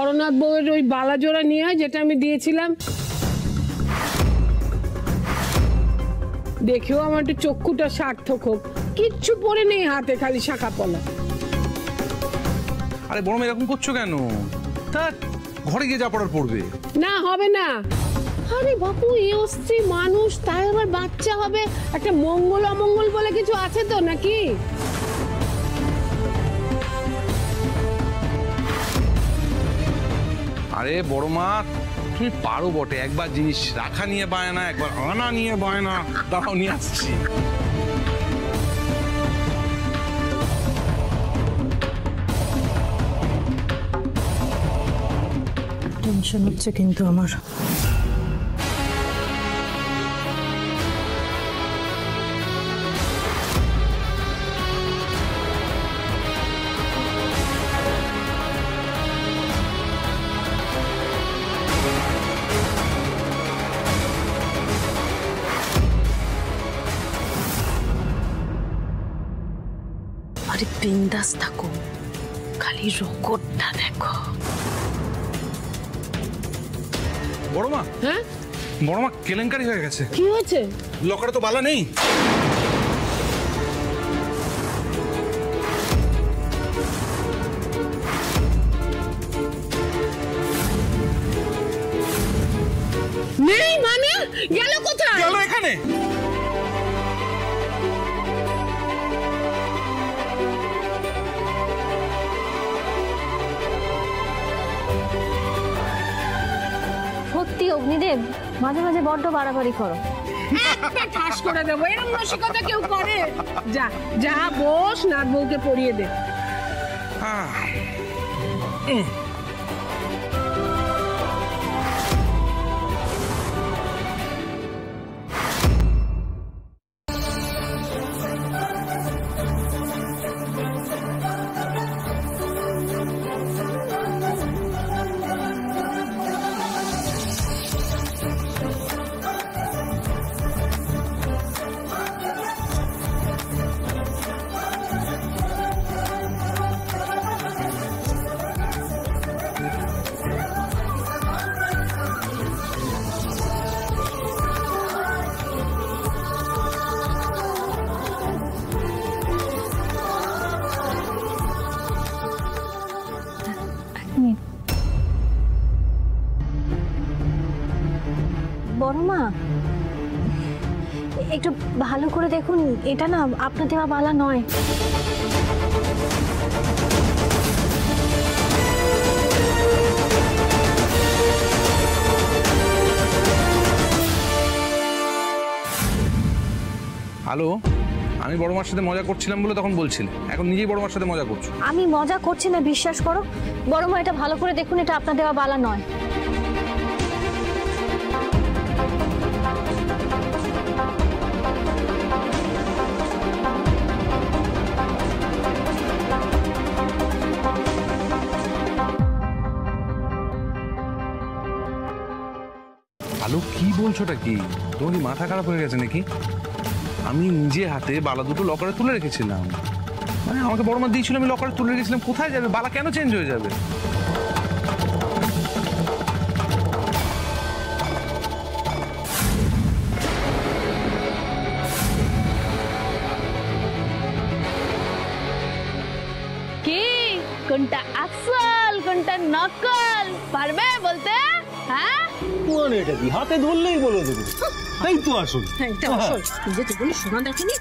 করনাথ বউয়ের ওই বালা জোড়া নিয়ে আয় যেটা আমি দিয়েছিলাম। দেখেও আমার একটু চক্ষুটা সার্থক হোক। কিচ্ছু পরে নেই হাতে, খালি শাখা পলা। আরে বড় মেয়ে এরকম করছো কেন? তা ঘরে গিয়ে যা পড়ার পড়বে। না হবে না। আরে বাপু, এই অস্ত্রী মানুষ, তাই আবার বাচ্চা হবে। একটা মঙ্গল অমঙ্গল বলে কিছু আছে তো নাকি? আরে বড় মা, তুমি পারো বটে। একবার জিনিস রাখা নিয়ে বায়না, একবার আনা নিয়ে বায়না। দাঁড়াও, নিয়ে আসছি। টেনশন হচ্ছে কিন্তু আমার। আরে বিন্দাস থাকো, খালি রকটটা দেখো। বড় মা, হ্যাঁ বড় মা, কেলেঙ্কারি হয়ে গেছে। কি হয়েছে? লকারে তো বালা নেই। নেই মানে? গেল কোথায়? গেল এখানে। সত্যি অগ্নিদেব, মাঝে মাঝে বড্ড বাড়াবাড়ি করো। একটা ঠাস করে দেবো। এরকম রসিকতা কেউ করে? যা যা, বস, নাথ বউকে পরিয়ে দে। বড় মা, একটু ভালো করে দেখুন, এটা না আপনার দেওয়া বালা নয়। হ্যালো, আমি বড় মার সাথে মজা করছিলাম বলে তখন বলছিলে, এখন নিজেই বড় মার সাথে মজা করছো। আমি মজা করছি না, বিশ্বাস করো। বড় মা, এটা ভালো করে দেখুন, এটা আপনার দেওয়া বালা নয়। আলো, কি বলছোটা কি? তোমার কি মাথা খারাপ হয়ে গেছে নাকি? আমি নিজে হাতে বালা দুটো লকারে তুলে রেখেছিলাম। মানে আমাকে বড় মা দিয়েছিল, আমি লকারে তুলে রেখেছিলাম। কোথায় যাবে? বালা কেন চেঞ্জ হয়ে যাবে? কি কোনটা আসল কোনটা নকল পারবে বলতে? হ্যাঁ, মানে এটা কি হাতে ধরলেই বলে দেবো? এই তো আসল। হ্যাঁ, এটা আসল। যে তুই শোনা দেখনি,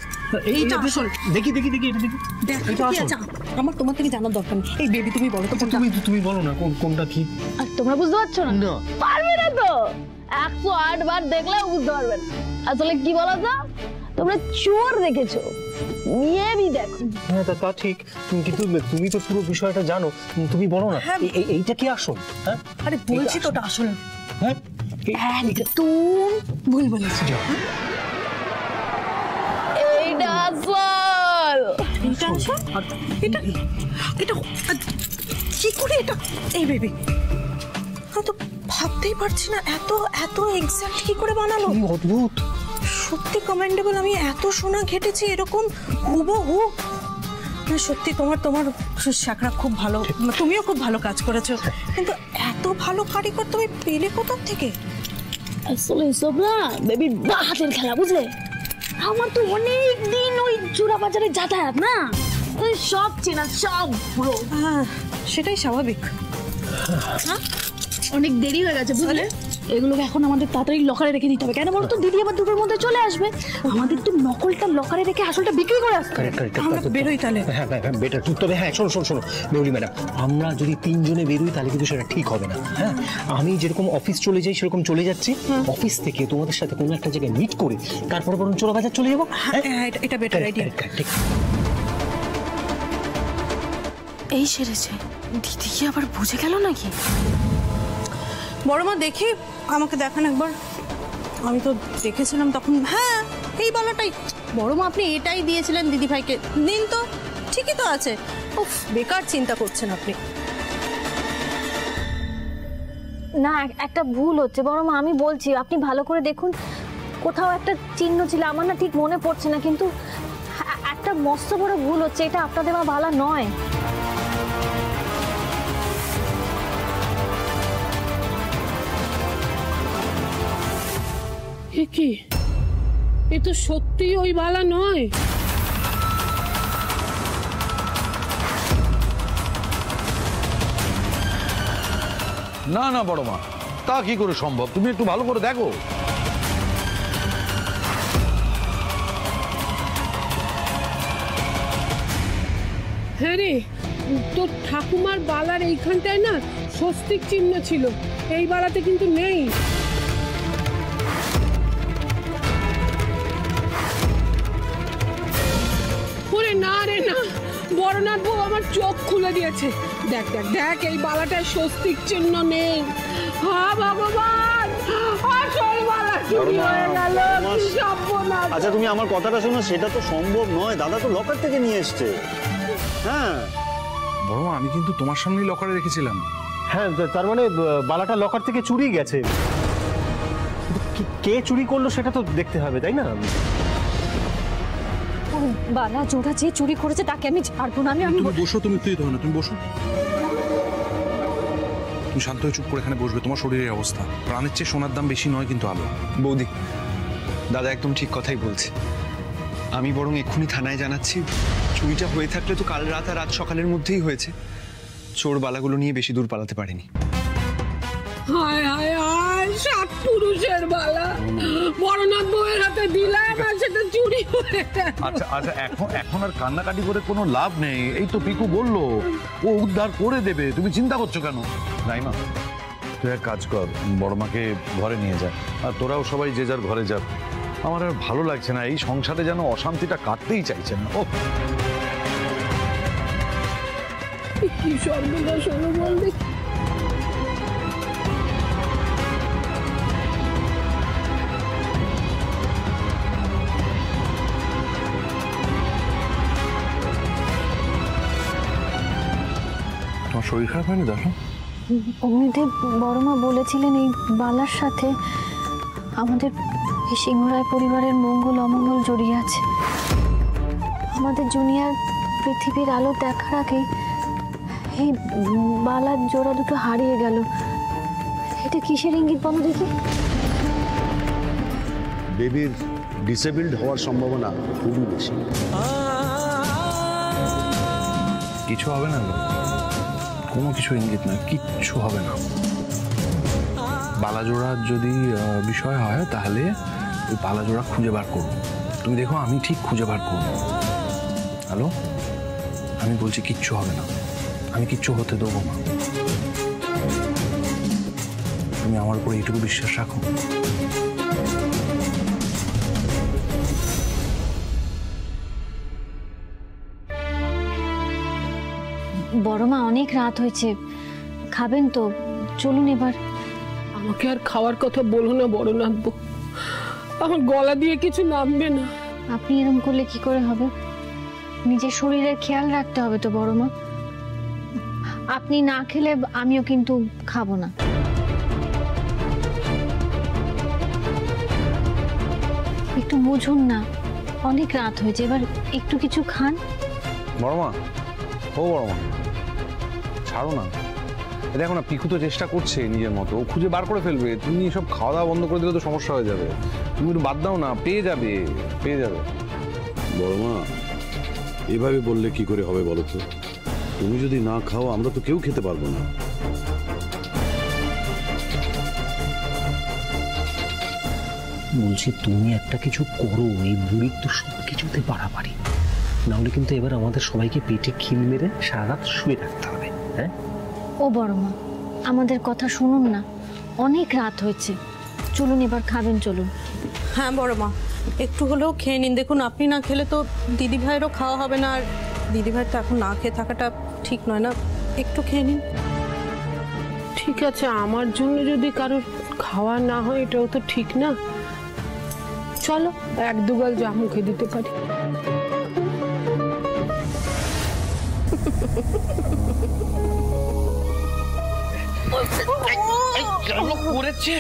এইটা আসল। দেখি দেখি দেখি, এটা দেখি। দেখ এটা কি আসল। আছে। আমার তোমার থেকে জানার দরকার নেই। এই বেবি, তুমি বলো তো কোনটা। তুমি বলো না কোনটা কি। আর তোমরা বুঝতে পারছো না? না। পারবে না তো। 108 বার দেখলে বুঝতে পারবেন। আসলে কি বলো তো, তোমরা চোর দেখেছো, মেয়েবি দেখো। হ্যাঁ, তা ঠিক, কিন্তু তুমি তো পুরো বিষয়টা জানো। তুমি বলো না, এইটা কি আসল? হ্যাঁ, আরে বলছি তো ওটা আসল। হ্যাঁ, একদম ভুল বলেছিস। এইটা আসল। এটা আসল? এটা এটা কি করে এটা? এই বেবি, তো ভাবতেই পারছি না এত এত এক্সাক্ট কি করে বানালো। অদ্ভুত, সত্যি কমেন্ডেবল। আমি এত সোনা ঘেটেছি, এরকম হুবহু না সত্যি তোমার শাকরা খুব ভালো, তুমিও খুব ভালো কাজ করেছো, কিন্তু এত ভালো কারিগর তুমি পেলে কোথা থেকে? আসলে এসব না বেবির হাতের খেলা, বুঝলে? আমার তো অনেক দিন ওই চূড়া বাজারে যাতায়াত না, ওই সব চেনা, সব পুরো। হ্যাঁ সেটাই স্বাভাবিক। অনেক দেরি হয়ে গেছে, বুঝলে? এগুলোকে এখন আমাদের তাড়াতাড়ি লকারে রেখে দিতে হবে। কেন বলো তো, দিদি আবার দুটোর মধ্যে চলে আসবে। আমাদের তো নকলটা লকারে রেখে আসলটা বিক্রি করে আসতে হবে। আমরা বেরোই তাহলে। হ্যাঁ বেটার। তবে হ্যাঁ শোনো মেহুলি ম্যাডাম, আমরা যদি তিনজনে বেরোই তাহলে কিন্তু সেটা ঠিক হবে না। হ্যাঁ, আমি যেরকম অফিস চলে যাই সেরকম চলে যাচ্ছি, অফিস থেকে তোমাদের সাথে কোনো একটা জায়গায় মিট করে তারপরে বরং চোরা বাজার চলে যাবো। হ্যাঁ এটা বেটার আইডিয়া। ঠিক। এই সেরেছে, দিদি কি আবার বুঝে গেল নাকি? বড় মা দেখি আমাকে দেখান একবার, আমি তো দেখেছিলাম তখন। হ্যাঁ এই বালাটাই। বড় মা আপনি এটাই দিয়েছিলেন দিদি ভাইকে, দিন তো, ঠিকই তো আছে। উফ, বেকার চিন্তা করছেন আপনি। না, একটা ভুল হচ্ছে বড় মা, আমি বলছি আপনি ভালো করে দেখুন, কোথাও একটা চিহ্ন ছিল, আমার না ঠিক মনে পড়ছে না, কিন্তু একটা মস্ত বড় ভুল হচ্ছে, এটা আপনার দেওয়া বালা নয়। কি এ তো সত্যি ওই বালা নয়। না বড় মা, তা কি করে সম্ভব? তুমি একটু ভালো করে দেখো। হ্যাঁ রে, তোর ঠাকুমার বালার এইখানটায় না স্বস্তিক চিহ্ন ছিল, এই বালাতে কিন্তু নেই। না রে না, বড়নাথ বউ আমার চোখ খুলে দিয়েছে। দেখ দেখ দেখ, এই বালাটায় স্বস্তিক চিহ্ন নেই। হ্যাঁ ভগবান, আসল বালা চুরি হয়ে গেল, কি সর্বনাশ। আচ্ছা তুমি আমার কথাটা শোনো, সেটা তো সম্ভব নয়, দাদা তো লকার থেকে নিয়ে এসছে। হ্যাঁ বড় মা, আমি কিন্তু তোমার সামনেই লকারে রেখেছিলাম। হ্যাঁ, তার মানে বালাটা লকার থেকে চুরি গেছে। কে চুরি করলো সেটা তো দেখতে হবে, তাই না? বালা জোড়া যে চুরি করেছে তাকে আমি ছাড়বো না। তুমি বসো, তুমি ধরো না, তুমি বসো। তুমি শান্ত হয়ে চুপ করে এখানে বসবে। তোমার শরীরের অবস্থা, প্রাণের চেয়ে সোনার দাম বেশি নয় কিন্তু আলো। বৌদি, দাদা একদম ঠিক কথাই বলছে। আমি বরং এক্ষুনি থানায় জানাচ্ছি। চুরিটা হয়ে থাকলে তো কাল রাত আর রাত সকালের মধ্যেই হয়েছে। চোর বালাগুলো নিয়ে বেশি দূর পালাতে পারেনি। হায় হায় হায়, সাত পুরুষের বালা বড়নাথ বউয়ের হাতে দিলাম আর সেটা চুরি হয়ে গেল। আচ্ছা এখন আর কান্নাকাটি করে কোনো লাভ নেই। এই তো পিকু বললো ও উদ্ধার করে দেবে, তুমি চিন্তা করছো কেন? রাইমা, তুই এক কাজ কর, বড় মাকে ঘরে নিয়ে যা, আর তোরাও সবাই যে যার ঘরে যা। আমার আর ভালো লাগছে না, এই সংসারে যেন অশান্তিটা কাটতেই চাইছে না। ও কি সর্বনাশ হলো বল দেখি। তোমার শরীর খারাপ হয়নি? দেখো, অমনিতে বড় মা বলেছিলেন এই বালার সাথে আমাদের এই সিংহরায় পরিবারের মঙ্গল অমঙ্গল জড়িয়ে আছে। আমাদের জুনিয়র পৃথিবীর আলো দেখার আগে এই বালার জোড়া দুটো হারিয়ে গেল। এটা কিসের ইঙ্গিত বলো দেখি? বেবির ডিসেবলড হওয়ার সম্ভাবনা খুবই বেশি। কিছু হবে না, কোনো কিছু ইঙ্গিত না, কিচ্ছু হবে না। বালাজোড়ার যদি বিষয় হয় তাহলে ওই বালাজোড়া খুঁজে বার করবো। তুমি দেখো, আমি ঠিক খুঁজে বার করবো। হ্যালো, আমি বলছি কিচ্ছু হবে না, আমি কিচ্ছু হতে দেবো না। তুমি আমার উপর এইটুকু বিশ্বাস রাখো। বড় মা, অনেক রাত হয়েছে, খাবেন তো? চলুন এবার। আমাকে আর খাওয়ার কথা বলো না বড়নাথ বউ, আমার গলা দিয়ে কিছু নামবে না। আপনি এরকম করলে কি করে হবে? নিজের শরীরের খেয়াল রাখতে হবে তো বড় মা। আপনি না খেলে আমিও কিন্তু খাবো না। একটু বুঝুন না, অনেক রাত হয়েছে, এবার একটু কিছু খান। বড় মা, ও বড় মা, ছাড়ো না। দেখো না, পিকু তো চেষ্টা করছে নিজের মতো, ও খুঁজে বার করে ফেলবে। তুমি সব খাওয়া দাওয়া বন্ধ করে দিলে তো সমস্যা হয়ে যাবে। তুমি একটু বাদ দাও না, পেয়ে যাবে, পেয়ে যাবে। বড় মা, এভাবে বললে কি করে হবে বলো তো? তুমি যদি না খাও আমরা তো কেউ খেতে পারবো না। বলছি তুমি একটা কিছু করো, এই বুড়ির তো সব কিছুতে বাড়াবাড়ি। নাহলে কিন্তু এবার আমাদের সবাইকে পেটে খিল মেরে সারা রাত শুয়ে থাকতে হবে। হ্যাঁ ও বড় মা, আমাদের কথা শুনুন না, অনেক রাত হয়েছে, চলুন এবার খাবেন, চলুন। হ্যাঁ বড় মা, একটু হলেও খেয়ে নিন। দেখুন, আপনি না খেলে তো দিদি ভাইয়েরও খাওয়া হবে না, আর দিদি ভাই তো এখন না খেয়ে থাকাটা ঠিক নয় না। একটু খেয়ে নিন। ঠিক আছে, আমার জন্য যদি কারোর খাওয়া না হয় এটাও তো ঠিক না। চলো এক দুগাল যা মুখে দিতে পারি। করেছে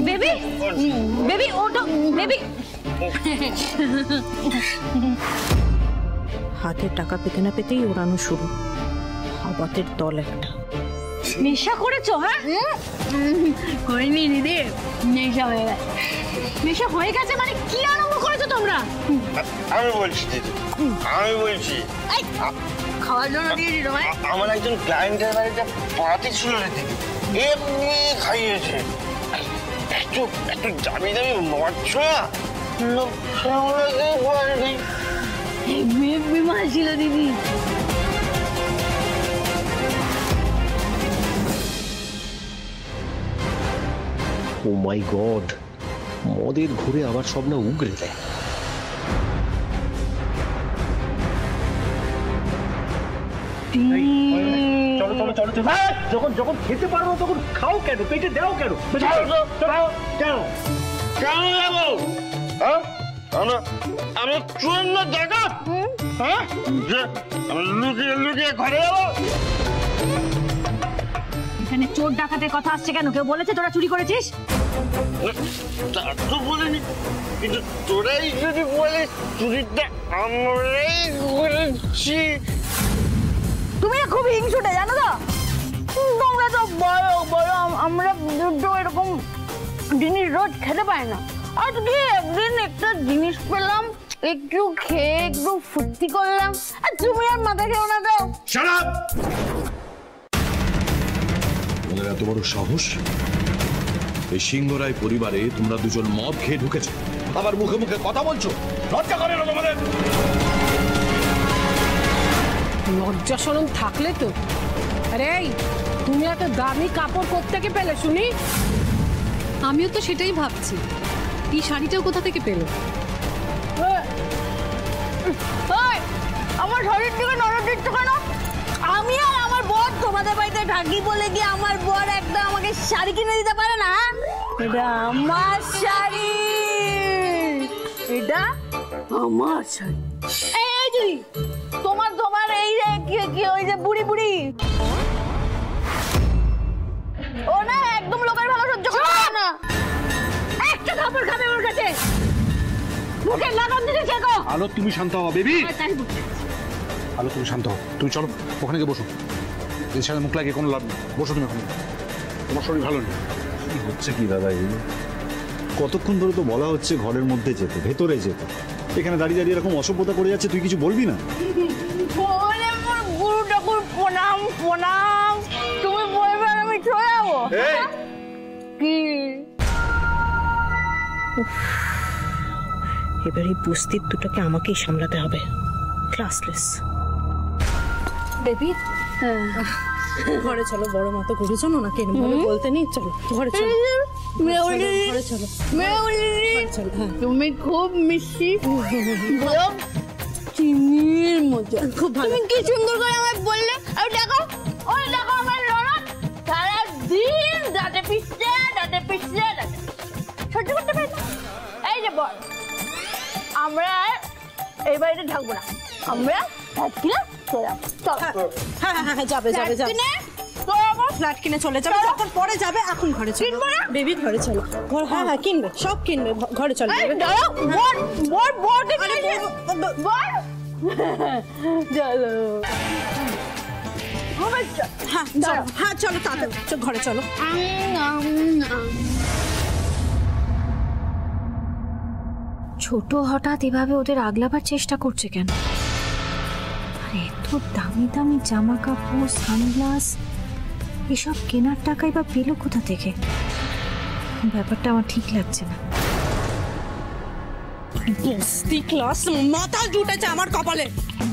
বেবি, বেবি ওঠো, বেবি। হাতে টাকা পেতে না পেতেই ওড়ানো শুরু। হাবাতের দল একটা। নেশা করেছো? হ্যাঁ, হয়নি দিদি, নেশা হয়ে গেছে। নেশা হয়ে গেছে মানে কি আরম্ভ করেছো তোমরা? আমি বলছি দিদি, আমি বলছি খাওয়ার জন্য দিয়েছি তোমায়। আমার একজন ক্লায়েন্টের বাড়িতে পার্টি ছিল রে দিদি, এমনি খাইয়েছে। একটু একটু দামি দামি মাছ বিমান ছিল দিদি। ও মাই গড, মদের ঘুরে আবার সব না উগরে দেয়। চলো চলো চলো চলো, যখন যখন খেতে পারো তখন খাও কেন, পেটে দাও কেন? কেন কেন যাবো? হ্যাঁ, আমরা চুর না ডাকাত? হ্যাঁ, লুকিয়ে লুকিয়ে ঘরে যাবো? এখানে চোর ডাকাতের কথা আসছে কেন? কেউ বলেছে তোরা চুরি করেছিস? তা তো বলিনি, কিন্তু তোরাই যদি বলিস চুরিটা আমরাই করেছি। তুমি খুব হিংসুটে, জানো তো? তোমরা তো বড় বড়, আমরা দুটো এরকম জিনিস রোজ খেতে পাই না। আজকে একদিন একটা জিনিস পেলাম, একটু খেয়ে একটু ফুর্তি করলাম, আর তুমি আর মাথা খেও না তো। Shut up! ওদের এত বড় সাহস! এই সিংহরায় পরিবারে তোমরা দুজন মদ খেয়ে ঢুকেছো, আবার মুখে মুখে কথা বলছো। লজ্জা করে না তোমাদের? লজ্জা শরম থাকলে তো। আরে তুমি এত দামি কাপড় কোত্থেকে পেলে শুনি? আমিও তো সেটাই ভাবছি, এই শাড়িটাও কোথা থেকে পেলো? আমার শরীর থেকে নজর দিচ্ছ কেন? আমি আর আমার বর তোমাদের বাড়িতে থাকি বলে কি আমার বর একটা আমাকে শাড়ি কিনে দিতে পারে না? এটা আমার শাড়ি, এটা আমার শাড়ি। এই যে তোমার তোমার এই যে কি ওই যে বুড়ি বুড়ি, ও না একদম লোকের ভালো সহ্য করে না। একটা কাপড় খাবে ওর কাছে, মুখে লাগাম দিতে চেকো। আলো তুমি শান্ত হও বেবি। আলো তুমি শান্ত হও, তুমি চলো ওখানে গিয়ে বসো। এর সাথে মুখ লাগিয়ে কোনো লাভ নেই, বসো তুমি ওখানে। তোমার শরীর ভালো নেই। কি হচ্ছে কি দাদা এগুলো? কতক্ষণ ধরে তো বলা হচ্ছে ঘরের মধ্যে যেতে, ভেতরে যেতে, এখানে দাঁড়িয়ে দাঁড়িয়ে এরকম অসভ্যতা করে যাচ্ছে, তুই কিছু বলবি না? বলে আমার গুরু ঠাকুর প্রণাম প্রণাম, তুমি বলবে আর আমি চলে যাবো? কি এবার এই বস্তির দুটোকে আমাকেই সামলাতে হবে। ক্লাসলেস। বেবি ঘরে চলো, বড় মা তো করেছো না, কেন বলতে নেই, চলো ঘরে চলো। ঘরে চলো, তুমি খুব মিষ্টি, চিনির মতো, খুব ভালো। তুমি কি সুন্দর করে আমায় বললে। আর দেখো, ওই দেখো আমার ননদ সারাদিন দাঁতে পিষছে সহ্য করতে পারি না। এই যে বল, আমরা এই বাড়িতে থাকবো না, আমরা ফ্ল্যাট কিনে চলে যাবে, যখন পরে যাবে এখন ঘরে চলো। কিনবো না বেবি, ঘরে চলো। হ্যাঁ কিনবে, সব কিনবে, ঘরে চলো। হ্যাঁ চলো তাড়াতাড়ি, ঘরে চলো। ছোট হঠাৎ এভাবে ওদের আগলাবার চেষ্টা করছে কেন? আর এত দামি দামি জামা কাপড়, সানগ্লাস এসব কেনার টাকাই বা পেলো কোথা থেকে? ব্যাপারটা আমার ঠিক লাগছে না। বস্তি ক্লাস মাথা জুটেছে আমার কপালে,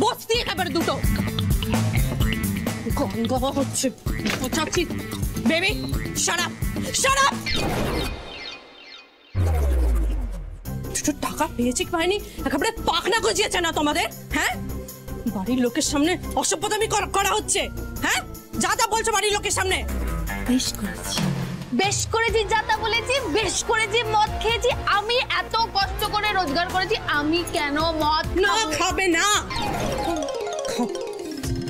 বস্তি একেবারে দুটো গঙ্গ হচ্ছে। বোঝাচ্ছি বেবি, শাট আপ। দুটো টাকা পেয়েছি কি পাইনি, একেবারে পাখনা গজিয়েছে না তোমাদের? হ্যাঁ, বাড়ির লোকের সামনে অসভ্যতামি করা হচ্ছে। হ্যাঁ, যা বলছো বাড়ির লোকের সামনে। বেশ করেছি যা তা বলেছি, বেশ করেছি মদ খেয়েছি। আমি এত কষ্ট করে রোজগার করেছি, আমি কেন মদ না খাবে না?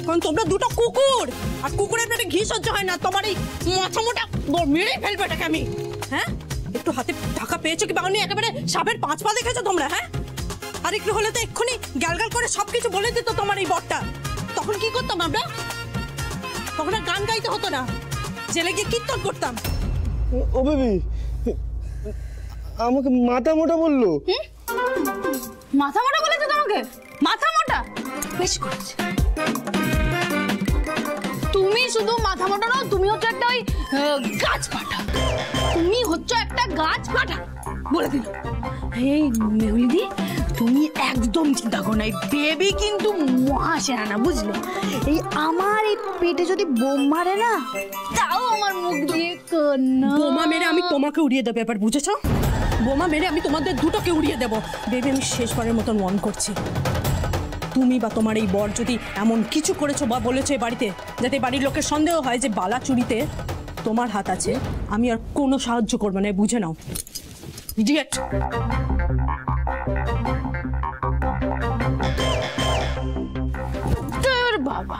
কারণ তোমরা দুটো কুকুর, আর কুকুরের পেটে ঘি সহ্য হয় না। তোমার এই মাথা মোটা মেরে ফেলবে এটাকে আমি। হ্যাঁ, একটু হাতে টাকা পেয়েছো কি পাওনি, একেবারে সাপের 5 পা দেখেছো তোমরা? হ্যাঁ, আর একটু হলে তো এক্ষুনি গ্যালগাল করে সবকিছু বলে দিত তোমার এই বরটা। তখন কি করতাম আমরা? তখন আর গান গাইতে হতো না, জেলে গিয়ে কীর্তন করতাম। ও বেবি, আমাকে মাথা মোটা বললো। মাথা মোটা বলেছে তোমাকে? মাথা মোটা? বেশ করেছে। তুমি শুধু মাথা মোটা নও, তুমি হচ্ছে একটা ওই গাছ পাঠা। তুমি হচ্ছে একটা গাছ পাঠা বলে দিল। এই মেহুলিদি, তুমি একদম চিন্তা করো না, এই বেবি কিন্তু মহাসেনা না, বুঝলে? এই আমার এই পেটে যদি বোম মারে না, তাও আমার মুখ দিয়ে কান্না। বোমা মেরে আমি তোমাকে উড়িয়ে দেবো, এবার বুঝেছো? বোমা মেরে আমি তোমাদের দুটোকে উড়িয়ে দেবো। বেবি, আমি শেষবারের মতন ওয়ার্ন করছি, তুমি বা তোমার এই বর যদি এমন কিছু করেছো বা বলেছো এই বাড়িতে, যাতে বাড়ির লোকের সন্দেহ হয় যে বালা চুরিতে তোমার হাত আছে, আমি আর কোনো সাহায্য করবো না, বুঝে নাও। ইডিয়েট। তোর বাবা,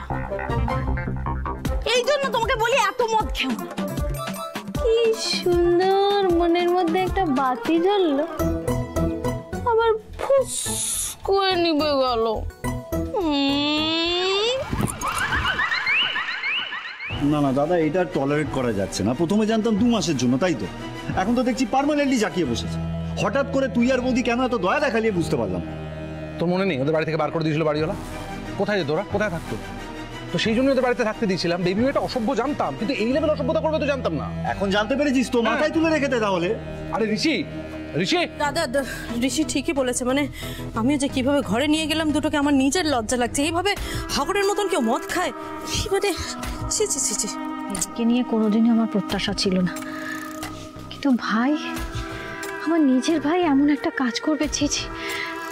এই জন্য তোমাকে বলি এত মদ খেও না। কি সুন্দর মনের মধ্যে একটা বাতি জ্বললো, আবার ফুস করে নিবে গেল। না দাদা, এটা টলারেট করা যাচ্ছে না। প্রথমে জানতাম 2 মাসের জন্য, তাই তো এখন তো দেখছি পার্মানেন্টলি জাকিয়ে বসেছে। হঠাৎ করে তুই আর বৌদি কেন এত দয়া দেখালি বুঝতে পারলাম। তোর মনে নেই ওদের বাড়ি থেকে বার করে দিয়েছিল বাড়িওয়ালা? কোথায় যেত ওরা, কোথায় থাকতো? তো সেই জন্য ওদের বাড়িতে থাকতে দিয়েছিলাম। বেবি মেয়েটা অসভ্য জানতাম, কিন্তু এই লেভেল অসভ্যতা করবে তো জানতাম না। এখন জানতে পেরেছিস তো, মাথায় তুলে রেখে দে তাহলে। আরে ঋষি, দাদা, ঋষি ঠিকই বলেছে। মানে আমিও যে কিভাবে ঘরে নিয়ে গেলাম দুটোকে, আমার নিজের লজ্জা লাগছে। এইভাবে হাগরের মতন কেউ মদ খায়? মানে একে নিয়ে কোনোদিনই আমার প্রত্যাশা ছিল না, কিন্তু ভাই, আমার নিজের ভাই এমন একটা কাজ করবে,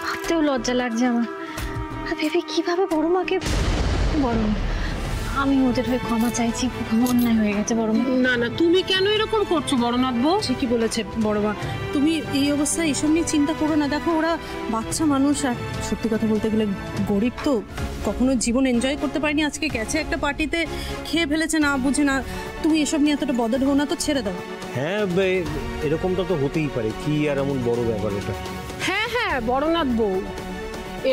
ভাবতেও লজ্জা লাগছে আমার। আর ভেবে কিভাবে বড় মাকে, বড় মা, আমি ওদের হয়ে ক্ষমা চাইছি, অন্যায় হয়ে গেছে বড় মা। না, তুমি কেন এরকম করছো বড়নাথ বউ? ঠিকই বলেছে বড় মা, তুমি এই অবস্থায় এইসব নিয়ে চিন্তা করো না। দেখো, ওরা বাচ্চা মানুষ, আর সত্যি কথা বলতে গেলে গরিব তো, কখনো জীবন এনজয় করতে পারিনি। আজকে গেছে একটা পার্টিতে, খেয়ে ফেলেছে, না বুঝে না। তুমি এসব নিয়ে এতটা বদল হো না তো, ছেড়ে দাও। হ্যাঁ, এরকমটা তো হতেই পারে, কি আর এমন বড় ব্যাপার এটা? হ্যাঁ বড়নাথ বউ,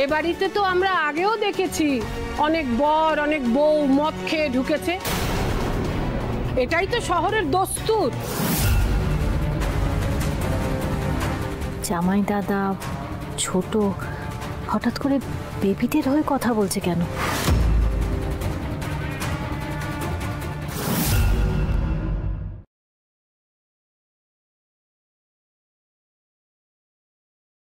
এ বাড়িতে তো আমরা আগেও দেখেছি অনেক বর অনেক বউ মদ খেয়ে ঢুকেছে। এটাই তো শহরের দস্তুর। জামাই দাদা ছোট হঠাৎ করে বেবিদের হয়ে কথা বলছে কেন?